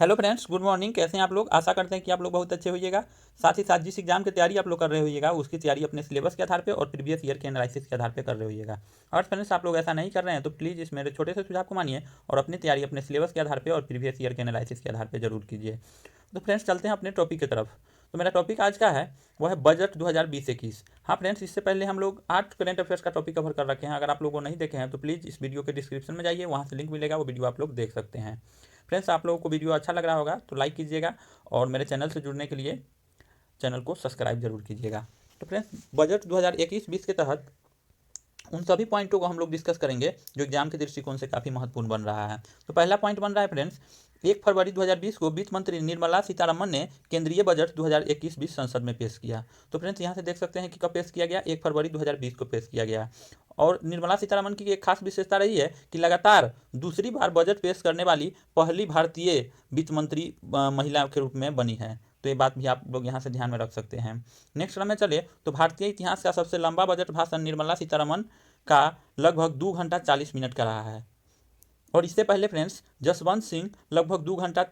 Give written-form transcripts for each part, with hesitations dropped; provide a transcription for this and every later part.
Hello friends, good morning. कैसे हैं आप लोग? आशा करते हैं कि आप लोग बहुत अच्छे होइएगा। साथ ही साथ जिस एग्जाम की तैयारी आप लोग कर रहे होइएगा उसकी तैयारी अपने सिलेबस के आधार पे और प्रीवियस ईयर के एनालिसिस के आधार पे कर रहे होइएगा। और फ्रेंड्स, आप लोग ऐसा नहीं कर रहे हैं तो प्लीज़ इस मेरे छोटे से सुझाव को मानिए और अपनी तैयारी अपने सिलेबस के आधार पर और प्रीवियस ईयर के एनालिसिस के आधार पर जरूर कीजिए। तो फ्रेंड्स, चलते हैं अपने टॉपिक की तरफ। तो मेरा टॉपिक आज का है वो है बजट 2020-21। हाँ फ्रेंड्स, इससे पहले हम लोग 8 करंट अफेयर्स का टॉपिक कवर कर रखे हैं। अगर आप लोगों को नहीं देखे हैं तो प्लीज़ इस वीडियो के डिस्क्रिप्शन में जाइए, वहाँ से लिंक मिलेगा, वो वीडियो आप लोग देख सकते हैं। फ्रेंड्स, आप लोगों को वीडियो अच्छा लग रहा होगा तो लाइक कीजिएगा और मेरे चैनल से जुड़ने के लिए चैनल को सब्सक्राइब जरूर कीजिएगा। तो फ्रेंड्स, बजट 2021-20 के तहत उन सभी पॉइंटों को हम लोग डिस्कस करेंगे जो एग्जाम के दृष्टिकोण से काफ़ी महत्वपूर्ण बन रहा है। तो पहला पॉइंट बन रहा है फ्रेंड्स, 1 फरवरी 2020 को वित्त मंत्री निर्मला सीतारमण ने केंद्रीय बजट 2021-20 संसद में पेश किया। तो फ्रेंड्स, यहाँ से देख सकते हैं कि कब पेश किया गया, 1 फरवरी 2020 को पेश किया गया। और निर्मला सीतारमण की एक खास विशेषता रही है कि लगातार दूसरी बार बजट पेश करने वाली पहली भारतीय वित्त मंत्री महिला के रूप में बनी है। तो ये बात भी आप लोग यहाँ से ध्यान में रख सकते हैं। नेक्स्ट क्रम में चले तो भारतीय इतिहास का सबसे लंबा बजट भाषण निर्मला सीतारमण का लगभग 2 घंटा 40 मिनट का रहा है। और इससे पहले फ्रेंड्स, जसवंत सिंह लगभग 2 घंटा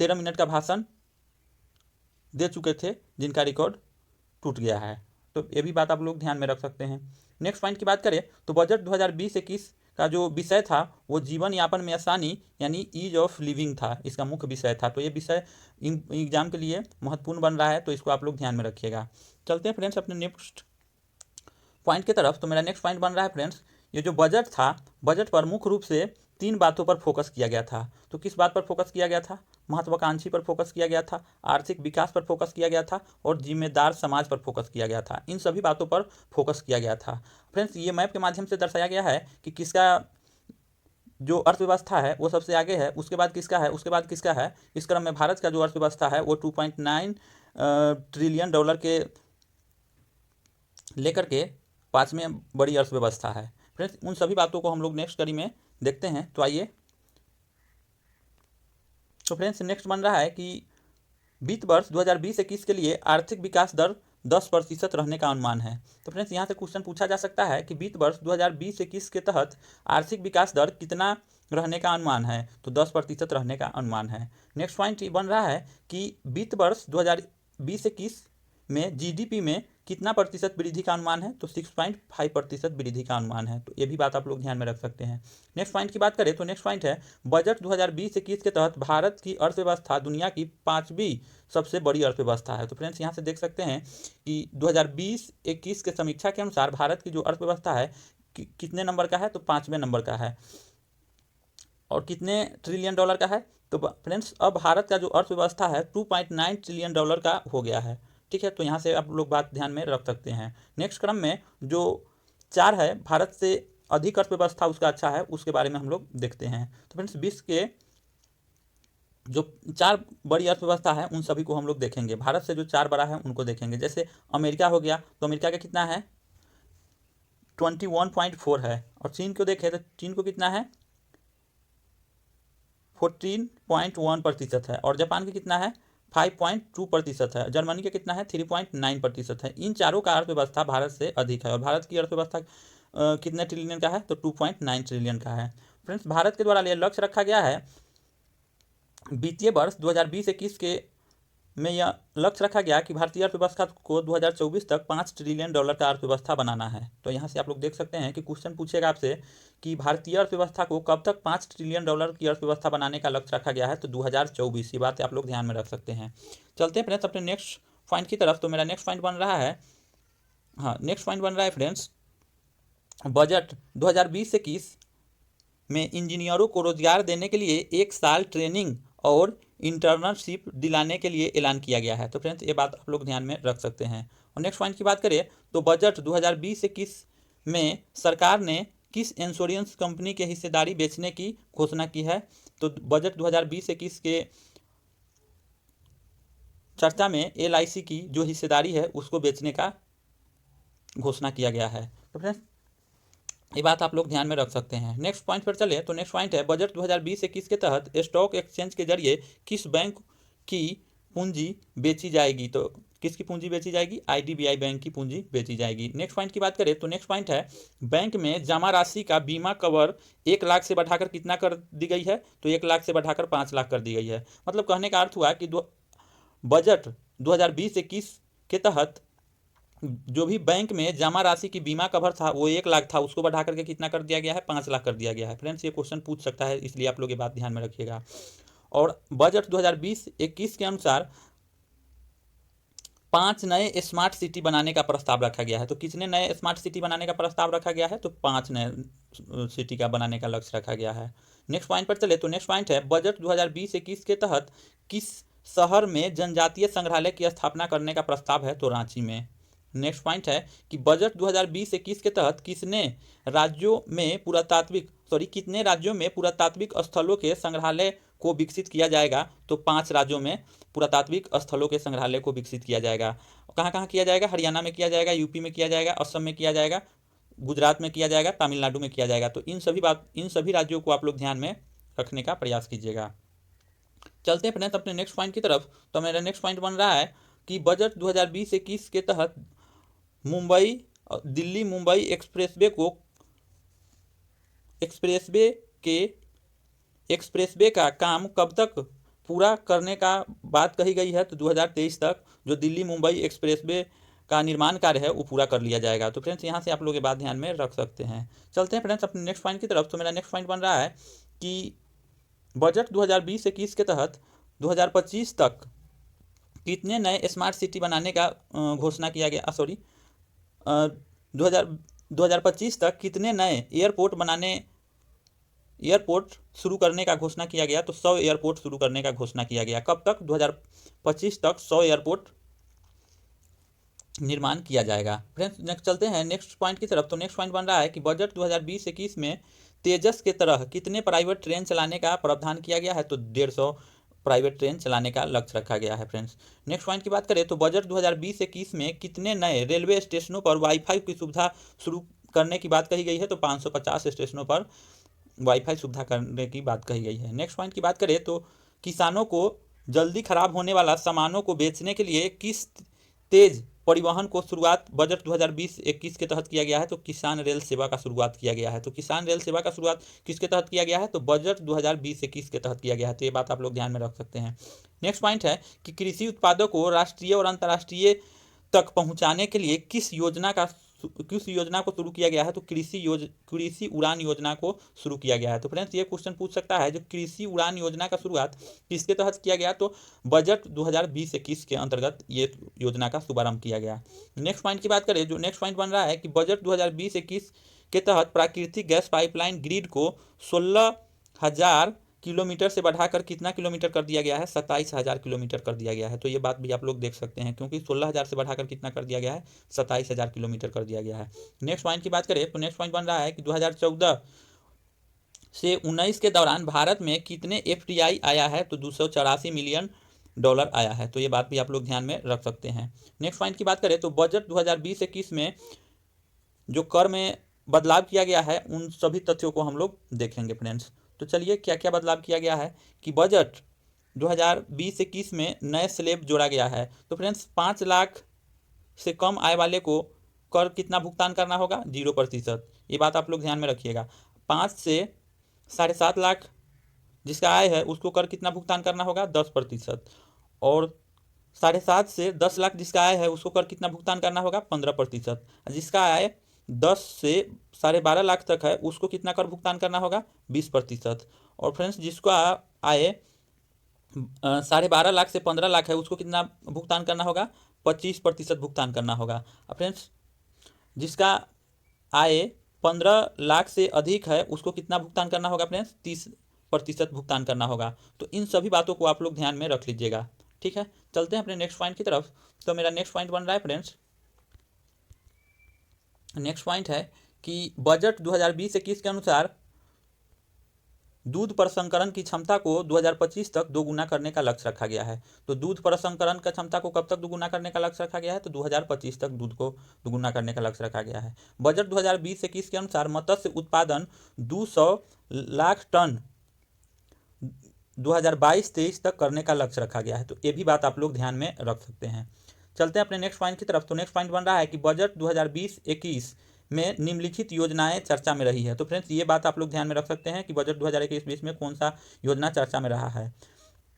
13 मिनट का भाषण दे चुके थे, जिनका रिकॉर्ड टूट गया है। तो ये भी बात आप लोग ध्यान में रख सकते हैं। नेक्स्ट पॉइंट की बात करें तो बजट 2020-21 का जो विषय था वो जीवन यापन में आसानी यानी ईज ऑफ लिविंग था, इसका मुख्य विषय था। तो ये विषय एग्जाम के लिए महत्वपूर्ण बन रहा है, तो इसको आप लोग ध्यान में रखिएगा। चलते हैं फ्रेंड्स अपने नेक्स्ट पॉइंट की तरफ। तो मेरा नेक्स्ट पॉइंट बन रहा है फ्रेंड्स, ये जो बजट था, बजट पर मुख्य रूप से 3 बातों पर फोकस किया गया था। तो किस बात पर फोकस किया गया था? महत्वाकांक्षी पर फोकस किया गया था, आर्थिक विकास पर फोकस किया गया था और जिम्मेदार समाज पर फोकस किया गया था। इन सभी बातों पर फोकस किया गया था। फ्रेंड्स, ये मैप के माध्यम से दर्शाया गया है कि किसका जो अर्थव्यवस्था है वो सबसे आगे है, उसके बाद किसका है, उसके बाद किसका है। इस क्रम में भारत का जो अर्थव्यवस्था है वो 2.9 ट्रिलियन डॉलर के लेकर के 5वें बड़ी अर्थव्यवस्था है। फ्रेंड्स, उन सभी बातों को हम लोग नेक्स्ट कड़ी में देखते हैं। तो आइए, तो फ्रेंड्स नेक्स्ट बन रहा है कि वित्त वर्ष 2020-21 के लिए आर्थिक विकास दर 10% रहने का अनुमान है। तो फ्रेंड्स, यहाँ से क्वेश्चन पूछा जा सकता है कि वित्त वर्ष 2020-21 के तहत आर्थिक विकास दर कितना रहने का अनुमान है? तो 10% रहने का अनुमान है। नेक्स्ट पॉइंट बन रहा है कि वित्त वर्ष 2020-21 में जीडीपी में कितना प्रतिशत वृद्धि का अनुमान है? तो 6.5% वृद्धि का अनुमान है। तो ये भी बात आप लोग ध्यान में रख सकते हैं। नेक्स्ट पॉइंट की बात करें तो नेक्स्ट पॉइंट है, बजट 2020-21 के तहत भारत की अर्थव्यवस्था दुनिया की 5वीं सबसे बड़ी अर्थव्यवस्था है। तो फ्रेंड्स, यहाँ से देख सकते हैं कि 2020-21 के समीक्षा के अनुसार भारत की जो अर्थव्यवस्था है कितने नंबर का है? तो 5वें नंबर का है। और कितने ट्रिलियन डॉलर का है? तो फ्रेंड्स, अब भारत का जो अर्थव्यवस्था है 2.9 ट्रिलियन डॉलर का हो गया है। ठीक है, तो यहाँ से आप लोग बात ध्यान में रख सकते हैं। नेक्स्ट क्रम में जो 4 है, भारत से अधिक अर्थव्यवस्था उसका अच्छा है, उसके बारे में हम लोग देखते हैं। तो फ्रेंड्स, विश्व के जो 4 बड़ी अर्थव्यवस्था है उन सभी को हम लोग देखेंगे। भारत से जो 4 बड़ा है उनको देखेंगे। जैसे अमेरिका हो गया, तो अमेरिका का कितना है? 21.4 है। और चीन को देखें तो चीन को कितना है? 14.1% है। और जापान का कितना है? 5.2% है। जर्मनी का कितना है? 3.9% है। इन चारों का अर्थव्यवस्था भारत से अधिक है। और भारत की अर्थव्यवस्था कितने ट्रिलियन का है? तो 2.9 ट्रिलियन का है। फ्रेंड्स, भारत के द्वारा यह लक्ष्य रखा गया है, वित्तीय वर्ष 2020-21 के में यह लक्ष्य रखा गया कि भारतीय अर्थव्यवस्था को 2024 तक 5 ट्रिलियन डॉलर का अर्थव्यवस्था बनाना है। तो यहाँ से आप लोग देख सकते हैं कि क्वेश्चन पूछेगा आपसे कि भारतीय अर्थव्यवस्था को कब तक 5 ट्रिलियन डॉलर की अर्थव्यवस्था बनाने का लक्ष्य रखा गया है? तो 2024। ये बात आप लोग ध्यान में रख सकते हैं। चलते हैं फ्रेंड्स अपने नेक्स्ट पॉइंट की तरफ। तो मेरा नेक्स्ट पॉइंट बन रहा है, नेक्स्ट पॉइंट बन रहा है फ्रेंड्स, बजट 2020-21 में इंजीनियरों को रोजगार देने के लिए 1 साल ट्रेनिंग और इंटर्नशिप दिलाने के लिए ऐलान किया गया है। तो फ्रेंड्स, ये बात आप लोग ध्यान में रख सकते हैं। और नेक्स्ट पॉइंट की बात करें तो बजट 2020-21 में सरकार ने किस इंश्योरेंस कंपनी के हिस्सेदारी बेचने की घोषणा की है? तो बजट 2020-21 के चर्चा में LIC की जो हिस्सेदारी है उसको बेचने का घोषणा किया गया है। तो फ्रेंड्स, ये बात आप लोग ध्यान में रख सकते हैं। नेक्स्ट पॉइंट पर चले तो नेक्स्ट पॉइंट है, बजट 2020-21 के तहत स्टॉक एक्सचेंज के जरिए किस बैंक की पूंजी बेची जाएगी? तो किसकी पूंजी बेची जाएगी? आईडीबीआई बैंक की पूंजी बेची जाएगी। नेक्स्ट पॉइंट की बात करें तो नेक्स्ट पॉइंट है बैंक में जमा राशि का बीमा कवर 1 लाख से बढ़ाकर कितना कर दी गई है? तो 1 लाख से बढ़ाकर 5 लाख कर दी गई है। मतलब कहने का अर्थ हुआ कि बजट 2020-21 के तहत जो भी बैंक में जमा राशि की बीमा कवर था वो 1 लाख था, उसको बढ़ा करके कितना कर दिया गया है? 5 लाख कर दिया गया है। फ्रेंड्स ये क्वेश्चन पूछ सकता है, इसलिए आप लोग ये बात ध्यान में रखिएगा। और बजट 2020-21 के अनुसार 5 नए स्मार्ट सिटी बनाने का प्रस्ताव रखा गया है। तो कितने नए स्मार्ट सिटी बनाने का प्रस्ताव रखा गया है? तो 5 नए सिटी का बनाने का लक्ष्य रखा गया है। नेक्स्ट पॉइंट पर चले तो नेक्स्ट पॉइंट है बजट 2020-21 के तहत किस शहर में जनजातीय संग्रहालय की स्थापना करने का प्रस्ताव है? तो रांची में। नेक्स्ट पॉइंट है कि बजट 2020-21 के तहत कितने राज्यों में पुरातात्विक स्थलों के संग्रहालय को विकसित किया जाएगा? तो 5 राज्यों में पुरातात्विक स्थलों के संग्रहालय को विकसित किया जाएगा। कहाँ कहाँ किया जाएगा? हरियाणा में किया जाएगा, यूपी में किया जाएगा, असम में किया जाएगा, गुजरात में किया जाएगा, तमिलनाडु में किया जाएगा। तो इन सभी राज्यों को आप लोग ध्यान में रखने का प्रयास कीजिएगा। चलते हैं फ्रेंड्स अपने नेक्स्ट पॉइंट की तरफ। तो मेरा नेक्स्ट पॉइंट बन रहा है कि बजट 2020-21 के तहत दिल्ली मुंबई एक्सप्रेसवे का काम कब तक पूरा करने का बात कही गई है? तो 2023 तक जो दिल्ली मुंबई एक्सप्रेसवे का निर्माण कार्य है वो पूरा कर लिया जाएगा। तो फ्रेंड्स यहाँ से आप लोग ये बात ध्यान में रख सकते हैं। चलते हैं फ्रेंड्स अपने नेक्स्ट पॉइंट की तरफ। तो मेरा नेक्स्ट पॉइंट बन रहा है कि बजट 2020-21 के तहत 2025 तक कितने नए स्मार्ट सिटी बनाने का घोषणा किया गया? 2025 तक कितने नए एयरपोर्ट शुरू करने का घोषणा किया गया? तो 100 एयरपोर्ट शुरू करने का घोषणा किया गया। कब तक? 2025 तक 100 एयरपोर्ट निर्माण किया जाएगा। फ्रेंड्स नेक्स्ट चलते हैं नेक्स्ट पॉइंट की तरफ। तो नेक्स्ट पॉइंट बन रहा है कि बजट 2020-21 में तेजस के तरह कितने प्राइवेट ट्रेन चलाने का प्रावधान किया गया है? तो 150 प्राइवेट ट्रेन चलाने का लक्ष्य रखा गया है। फ्रेंड्स नेक्स्ट पॉइंट की बात करें तो बजट 2020-21 में कितने नए रेलवे स्टेशनों पर वाईफाई की सुविधा शुरू करने की बात कही गई है? तो 550 स्टेशनों पर वाईफाई सुविधा करने की बात कही गई है। नेक्स्ट पॉइंट की बात करें तो किसानों को जल्दी खराब होने वाला सामानों को बेचने के लिए किस तेज परिवहन को शुरुआत बजट 2020-21 के तहत किया गया है? तो किसान रेल सेवा का शुरुआत किया गया है। तो किसान रेल सेवा का शुरुआत किसके तहत किया गया है? तो बजट 2020-21 के तहत किया गया है। तो ये बात आप लोग ध्यान में रख सकते हैं। नेक्स्ट पॉइंट है कि कृषि उत्पादों को राष्ट्रीय और अंतर्राष्ट्रीय तक पहुंचाने के लिए किस योजना को शुरू किया गया है? तो कृषि उड़ान योजना को शुरू किया गया है। तो फ्रेंड्स ये क्वेश्चन पूछ सकता है जो कृषि उड़ान योजना का शुरुआत किसके तहत किया गया? तो बजट 2020-21 के अंतर्गत ये योजना का शुभारंभ किया गया। नेक्स्ट पॉइंट की बात करें, जो नेक्स्ट पॉइंट बन रहा है कि बजट 2020-21 के तहत प्राकृतिक गैस पाइपलाइन ग्रिड को 16,000 किलोमीटर से बढ़ाकर कितना किलोमीटर कर दिया गया है? 27,000 किलोमीटर कर दिया गया है। तो ये बात भी आप लोग देख सकते हैं, क्योंकि 16,000 से बढ़ाकर कितना कर दिया गया है? 27,000 किलोमीटर कर दिया गया है। नेक्स्ट पॉइंट की बात करें तो नेक्स्ट पॉइंट बन रहा है कि 2014 से 19 के दौरान भारत में कितने FDI आया है? तो $284 मिलियन आया है। तो ये बात भी आप लोग ध्यान में रख सकते हैं। नेक्स्ट पॉइंट की बात करें तो बजट 2020-21 में जो कर में बदलाव किया गया है उन सभी तथ्यों को हम लोग देखेंगे फ्रेंड्स। तो चलिए क्या क्या बदलाव किया गया है कि बजट 2020-21 में नए स्लैब जोड़ा गया है। तो फ्रेंड्स 5 लाख से कम आय वाले को कर कितना भुगतान करना होगा? 0%। ये बात आप लोग ध्यान में रखिएगा। 5 से 7.5 लाख जिसका आय है उसको कर कितना भुगतान करना होगा? 10%। और 7.5 से 10 लाख जिसका आय है उसको कर कितना भुगतान करना होगा? 15%। जिसका आय 10 से 12.5 लाख तक है उसको कितना कर भुगतान करना होगा? 20%। और फ्रेंड्स जिसका आय 12.5 लाख से 15 लाख है उसको कितना भुगतान करना होगा? 25% भुगतान करना होगा। फ्रेंड्स जिसका आय 15 लाख से अधिक है उसको कितना भुगतान करना होगा? फ्रेंड्स 30% भुगतान करना होगा। तो इन सभी बातों को आप लोग ध्यान में रख लीजिएगा। ठीक है, चलते हैं अपने नेक्स्ट पॉइंट की तरफ। तो मेरा नेक्स्ट पॉइंट बन रहा है फ्रेंड्स, नेक्स्ट पॉइंट है कि बजट 2020-21 के अनुसार दूध प्रसंस्करण की क्षमता को 2025 तक दोगुना करने का लक्ष्य रखा गया है। तो दूध प्रसंस्करण का क्षमता को कब तक दोगुना करने का लक्ष्य रखा गया है? तो 2025 तक दूध को दोगुना करने का लक्ष्य रखा गया है। बजट 2020-21 के अनुसार मत्स्य उत्पादन 200 लाख टन 2022-23 तक करने का लक्ष्य रखा गया है। तो ये भी बात आप लोग ध्यान में रख सकते हैं। चलते हैं अपने नेक्स्ट पॉइंट की तरफ। तो नेक्स्ट पॉइंट बन रहा है कि बजट 2020-21 में निम्नलिखित योजनाएं चर्चा में रही है। तो फ्रेंड्स ये बात आप लोग ध्यान में रख सकते हैं कि बजट 2021-20 में कौन सा योजना चर्चा में रहा है।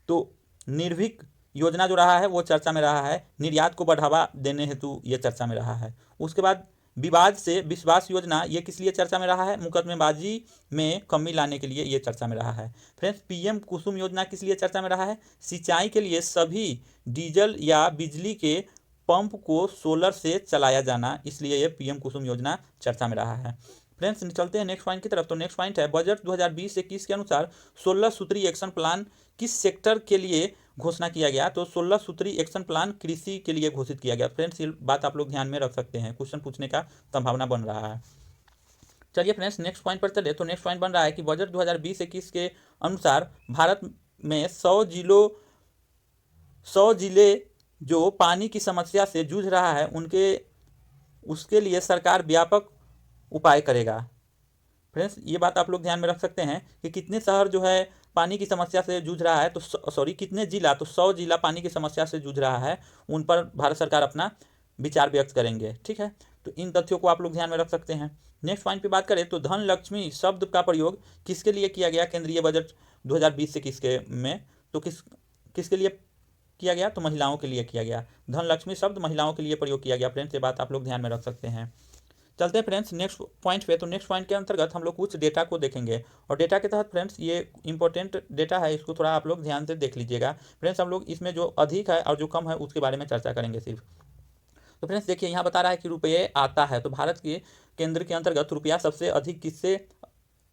तो निर्भीक योजना जो रहा है वो चर्चा में रहा है, निर्यात को बढ़ावा देने हेतु ये चर्चा में रहा है। उसके बाद विवाद से विश्वास योजना, ये किस लिए चर्चा में रहा है, मुकदमेबाजी में कमी लाने के लिए ये चर्चा में रहा है। फ्रेंड्स पीएम कुसुम योजना किस लिए चर्चा में रहा है, सिंचाई के लिए सभी डीजल या बिजली के पंप को सोलर से चलाया जाना, इसलिए ये पीएम कुसुम योजना चर्चा में रहा है। फ्रेंड्स चलते हैं नेक्स्ट पॉइंट की तरफ। तो नेक्स्ट पॉइंट है बजट 2020-21 के अनुसार 16 सूत्री एक्शन प्लान किस सेक्टर के लिए घोषणा किया गया। तो 16 सूत्री एक्शन प्लान कृषि के लिए घोषित किया गया। फ्रेंड्स ये बात आप लोग ध्यान में रख सकते हैं, क्वेश्चन पूछने का संभावना बन रहा है। चलिए फ्रेंड्स नेक्स्ट पॉइंट पर चले। तो नेक्स्ट पॉइंट बन रहा है कि बजट 2020-21 के अनुसार भारत में 100 जिले जो पानी की समस्या से जूझ रहा है उसके लिए सरकार व्यापक उपाय करेगा। फ्रेंड्स ये बात आप लोग ध्यान में रख सकते हैं कि कितने शहर जो है पानी की समस्या से जूझ रहा है, तो कितने जिला, तो 100 जिला पानी की समस्या से जूझ रहा है, उन पर भारत सरकार अपना विचार व्यक्त करेंगे। ठीक है, तो इन तथ्यों को आप लोग ध्यान में रख सकते हैं। नेक्स्ट पॉइंट पे बात करें तो धन लक्ष्मी शब्द का प्रयोग किसके लिए किया गया केंद्रीय बजट 2020-21 के में। तो किसके लिए किया गया, तो महिलाओं के लिए किया गया। धन लक्ष्मी शब्द महिलाओं के लिए प्रयोग किया गया। फ्रेंड्स ये बात आप लोग ध्यान में रख सकते हैं। चलते हैं फ्रेंड्स नेक्स्ट पॉइंट पे। तो नेक्स्ट पॉइंट के अंतर्गत हम लोग कुछ डेटा को देखेंगे और डेटा के तहत फ्रेंड्स ये इंपॉर्टेंट डेटा है, इसको थोड़ा आप लोग ध्यान से देख लीजिएगा। फ्रेंड्स हम लोग इसमें जो अधिक है और जो कम है उसके बारे में चर्चा करेंगे सिर्फ। तो फ्रेंड्स देखिए यहाँ बता रहा है कि रुपये आता है, तो भारत के केंद्र के अंतर्गत रुपया सबसे अधिक किससे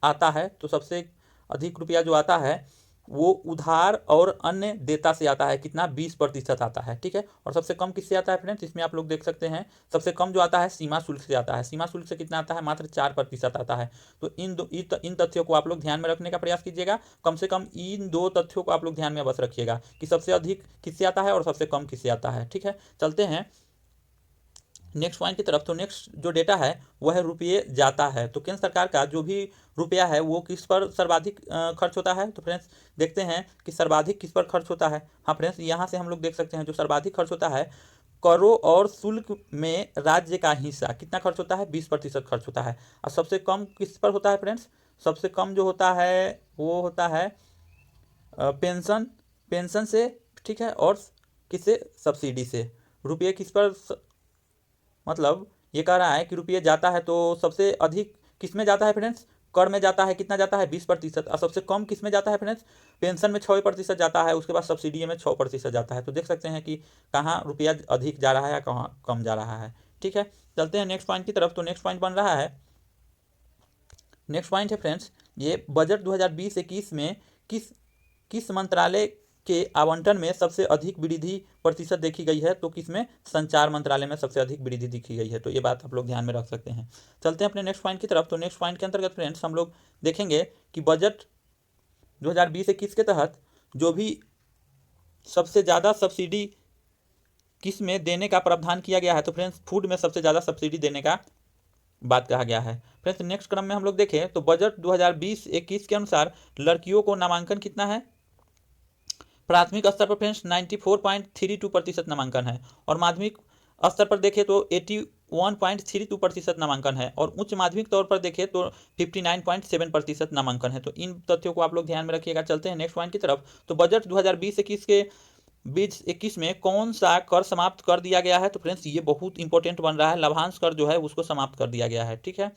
आता है। तो सबसे अधिक रुपया जो आता है वो उधार और अन्य देता से आता है, कितना 20% आता है। ठीक है, और सबसे कम किससे आता है फ्रेंड्स, इसमें आप लोग देख सकते हैं सबसे कम जो आता है सीमा शुल्क से आता है। सीमा शुल्क से कितना आता है, मात्र 4% आता है। तो इन तथ्यों को आप लोग ध्यान में रखने का प्रयास कीजिएगा। कम से कम इन दो तथ्यों को आप लोग ध्यान में बस रखिएगा कि सबसे अधिक किससे आता है और सबसे कम किससे आता है। ठीक है, चलते हैं नेक्स्ट पॉइंट की तरफ। तो नेक्स्ट जो डेटा है वह है रुपये जाता है। तो केंद्र सरकार का जो भी रुपया है वो किस पर सर्वाधिक खर्च होता है। तो फ्रेंड्स देखते हैं कि सर्वाधिक किस पर खर्च होता है। हाँ फ्रेंड्स यहाँ से हम लोग देख सकते हैं जो सर्वाधिक खर्च होता है करों और शुल्क में राज्य का हिस्सा कितना खर्च होता है, 20% खर्च होता है। और सबसे कम किस पर होता है फ्रेंड्स, सबसे कम जो होता है वो होता है पेंशन से। ठीक है, और किससे, सब्सिडी से। रुपये किस पर मतलब ये कह रहा है कि रुपये जाता है तो सबसे अधिक किस में जाता है फ्रेंड्स, कर में जाता है, कितना जाता है 20%। और सबसे कम किस में जाता है फ्रेंड्स, पेंशन में 6% जाता है, उसके बाद सब्सिडी में 6% जाता है। तो देख सकते हैं कि कहाँ रुपया अधिक जा रहा है, कहाँ कम जा रहा है। ठीक है, चलते हैं नेक्स्ट पॉइंट की तरफ। तो नेक्स्ट पॉइंट बन रहा है, नेक्स्ट पॉइंट है फ्रेंड्स ये बजट 2020-21 में किस मंत्रालय के आवंटन में सबसे अधिक वृद्धि प्रतिशत देखी गई है। तो किसमें, संचार मंत्रालय में सबसे अधिक वृद्धि देखी गई है। तो ये बात आप लोग ध्यान में रख सकते हैं। चलते हैं अपने नेक्स्ट पॉइंट की तरफ। तो नेक्स्ट पॉइंट के अंतर्गत फ्रेंड्स हम लोग देखेंगे कि बजट 2020-21 के तहत जो भी सबसे ज़्यादा सब्सिडी किस में देने का प्रावधान किया गया है। तो फ्रेंड्स फूड में सबसे ज़्यादा सब्सिडी देने का बात कहा गया है। फ्रेंड्स नेक्स्ट क्रम में हम लोग देखें तो बजट 2020-21 के अनुसार लड़कियों को नामांकन कितना है। प्राथमिक स्तर पर फ्रेंड्स 94.32% नामांकन है और माध्यमिक स्तर पर देखें तो 81.32% नामांकन है और उच्च माध्यमिक तौर पर देखें तो 59.7% नामांकन है। तो इन तथ्यों को आप लोग ध्यान में रखिएगा। चलते हैं नेक्स्ट पॉइंट की तरफ। तो बजट 2020-21 के 2021 में कौन सा कर समाप्त कर दिया गया है। तो फ्रेंड्स ये बहुत इंपॉर्टेंट बन रहा है, लाभांश कर जो है उसको समाप्त कर दिया गया है। ठीक है,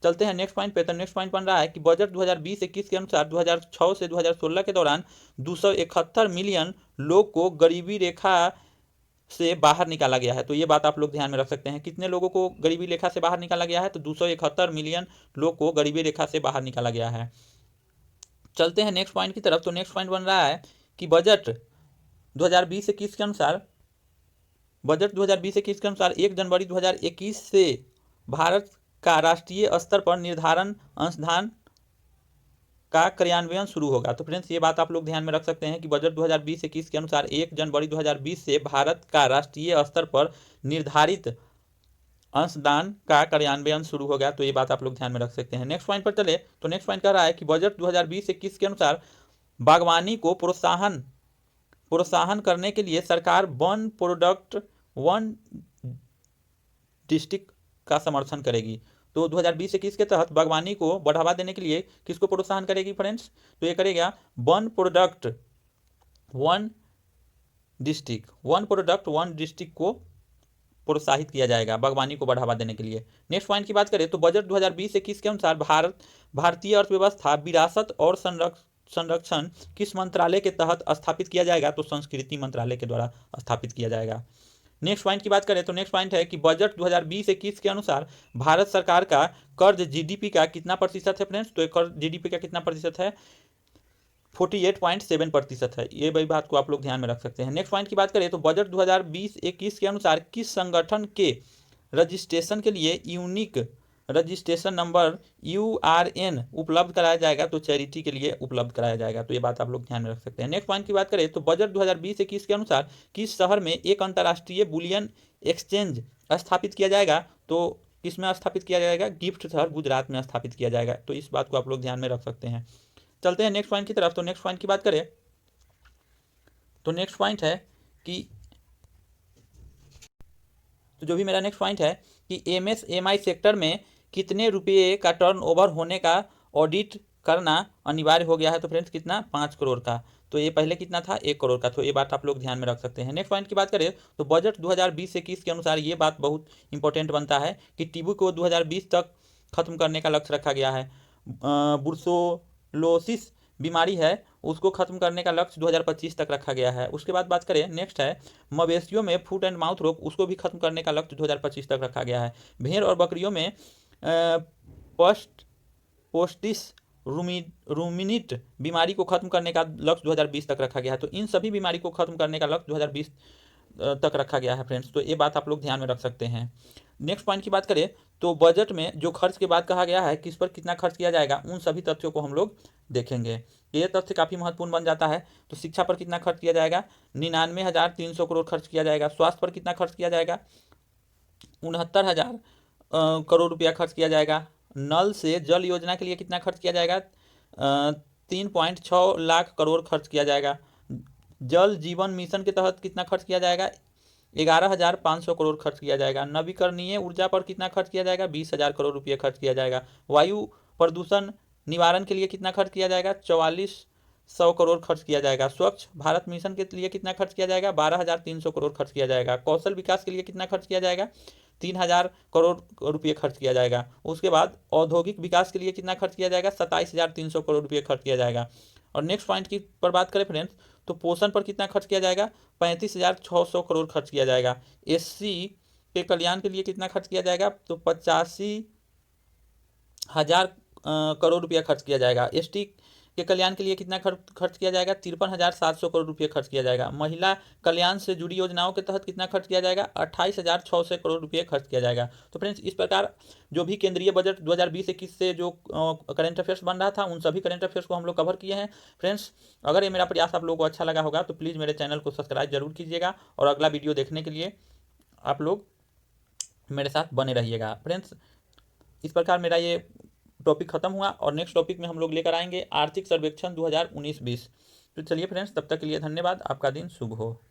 चलते हैं नेक्स्ट पॉइंट पे। तो नेक्स्ट पॉइंट बन रहा है कि बजट 2020-21 के अनुसार 2006 से 2016 के दौरान 271 मिलियन लोग को गरीबी रेखा से बाहर निकाला गया है। तो ये बात आप लोग ध्यान में रख सकते हैं, कितने लोगों को गरीबी रेखा से बाहर निकाला गया है। तो 271 मिलियन लोग को गरीबी रेखा से बाहर निकाला गया है। चलते हैं नेक्स्ट पॉइंट की तरफ। तो नेक्स्ट पॉइंट बन रहा है कि बजट 2020-21 के अनुसार 1 जनवरी 2021 से भारत का राष्ट्रीय स्तर पर निर्धारण अंशदान का क्रियान्वयन शुरू होगा। तो फ्रेंड्स ये बात आप लोग ध्यान में रख सकते हैं कि बजट 2020-21 के अनुसार 1 जनवरी 2020 से भारत का राष्ट्रीय स्तर पर निर्धारित अंशदान का क्रियान्वयन शुरू हो गया। तो ये बात आप लोग ध्यान में रख सकते हैं। नेक्स्ट पॉइंट पर चले। तो नेक्स्ट पॉइंट कह रहा है कि बजट 2020-21 के अनुसार बागवानी को प्रोत्साहन करने के लिए सरकार वन प्रोडक्ट वन डिस्ट्रिक्ट का समर्थन करेगी। तो 2020-21 के तहत बागवानी को बढ़ावा देने के लिए किसको प्रोत्साहन करेगी फ्रेंड्स? तो ये करेगा वन प्रोडक्ट वन डिस्ट्रिक्ट को प्रोत्साहित किया जाएगा बागवानी को बढ़ावा देने के लिए। नेक्स्ट पॉइंट की बात करें तो बजट 2020-21 के अनुसार भारतीय अर्थव्यवस्था विरासत और संरक्षण किस मंत्रालय के तहत स्थापित किया जाएगा? तो संस्कृति मंत्रालय के द्वारा स्थापित किया जाएगा। नेक्स्ट पॉइंट की बात करें तो नेक्स्ट पॉइंट है कि बजट 2020-21 के अनुसार भारत सरकार का कर्ज जीडीपी का कितना प्रतिशत है फ्रेंड्स? तो कर्ज जीडीपी का कितना प्रतिशत है? 48.7% है। ये बड़ी बात को आप लोग ध्यान में रख सकते हैं। नेक्स्ट पॉइंट की बात करें तो बजट 2020-21 के अनुसार किस संगठन के रजिस्ट्रेशन के लिए यूनिक रजिस्ट्रेशन नंबर URN उपलब्ध कराया जाएगा? तो चैरिटी के लिए उपलब्ध कराया जाएगा। तो ये बात आप लोग ध्यान में रख सकते हैं। नेक्स्ट पॉइंट की बात करें तो बजट 2020-21 के अनुसार किस शहर में एक अंतर्राष्ट्रीय बुलियन एक्सचेंज स्थापित किया जाएगा? तो किस में स्थापित किया जाएगा? गिफ्ट शहर गुजरात में स्थापित किया जाएगा। तो इस बात को आप लोग ध्यान में रख सकते हैं। चलते हैं नेक्स्ट पॉइंट की तरफ। तो नेक्स्ट पॉइंट की बात करें तो नेक्स्ट पॉइंट है कि तो जो भी मेरा नेक्स्ट पॉइंट है कि MSMI सेक्टर में कितने रुपये का टर्नओवर होने का ऑडिट करना अनिवार्य हो गया है? तो फ्रेंड्स कितना? 5 करोड़ का। तो ये पहले कितना था? 1 करोड़ का। तो ये बात आप लोग ध्यान में रख सकते हैं। नेक्स्ट पॉइंट की बात करें तो बजट 2020-21 के अनुसार ये बात बहुत इंपॉर्टेंट बनता है कि टीबी को 2020 तक खत्म करने का लक्ष्य रखा गया है। ब्रुसेलोसिस बीमारी है उसको खत्म करने का लक्ष्य 2025 तक रखा गया है। उसके बाद बात करें नेक्स्ट है मवेशियों में फुट एंड माउथ रोग, उसको भी खत्म करने का लक्ष्य 2025 तक रखा गया है। भेड़ और बकरियों में पोस्टिस रूमिनिट बीमारी को खत्म करने का लक्ष्य 2020 तक रखा गया है। तो इन सभी बीमारी को खत्म करने का लक्ष्य 2020 तक रखा गया है फ्रेंड्स। तो ये बात आप लोग ध्यान में रख सकते हैं। नेक्स्ट पॉइंट की बात करें तो बजट में जो खर्च के बाद कहा गया है किस पर कितना खर्च किया जाएगा, उन सभी तथ्यों को हम लोग देखेंगे। ये तथ्य काफ़ी महत्वपूर्ण बन जाता है। तो शिक्षा पर कितना खर्च किया जाएगा? 99,300 करोड़ खर्च किया जाएगा। स्वास्थ्य पर कितना खर्च किया जाएगा? 69,000 करोड़ रुपया खर्च किया जाएगा। नल से जल योजना के लिए कितना खर्च किया जाएगा? 3.6 लाख करोड़ खर्च किया जाएगा। जल जीवन मिशन के तहत कितना खर्च किया जाएगा? 11,500 करोड़ खर्च किया जाएगा। नवीकरणीय ऊर्जा पर कितना खर्च किया जाएगा? 20,000 करोड़ रुपये खर्च किया जाएगा। वायु प्रदूषण निवारण के लिए कितना खर्च किया जाएगा? 4400 करोड़ खर्च किया जाएगा। स्वच्छ भारत मिशन के लिए कितना खर्च किया जाएगा? 12,300 करोड़ खर्च किया जाएगा। कौशल विकास के लिए कितना खर्च किया जाएगा? 3,000 करोड़ रुपये खर्च किया जाएगा। उसके बाद औद्योगिक विकास के लिए कितना खर्च किया जाएगा? 27,300 करोड़ रुपये खर्च किया जाएगा। और नेक्स्ट पॉइंट की पर बात करें फ्रेंड्स तो पोषण पर कितना खर्च किया जाएगा? 35,600 करोड़ खर्च किया जाएगा। SC के कल्याण के लिए कितना खर्च किया जाएगा? तो 85,000 करोड़ रुपया खर्च किया जाएगा। ST के कल्याण के लिए कितना खर्च किया जाएगा? 53,700 करोड़ रुपये खर्च किया जाएगा। महिला कल्याण से जुड़ी योजनाओं के तहत कितना खर्च किया जाएगा? 28,600 करोड़ रुपये खर्च किया जाएगा। तो फ्रेंड्स इस प्रकार जो भी केंद्रीय बजट 2020-21 से जो करंट अफेयर्स बन रहा था उन सभी करंट अफेयर्स को हम लोग कवर किए हैं। फ्रेंड्स अगर ये मेरा प्रयास आप लोगों को अच्छा लगा होगा तो प्लीज़ मेरे चैनल को सब्सक्राइब जरूर कीजिएगा और अगला वीडियो देखने के लिए आप लोग मेरे साथ बने रहिएगा। फ्रेंड्स इस प्रकार मेरा ये टॉपिक खत्म हुआ और नेक्स्ट टॉपिक में हम लोग लेकर आएंगे आर्थिक सर्वेक्षण 2019-20। तो चलिए फ्रेंड्स तब तक के लिए धन्यवाद। आपका दिन शुभ हो।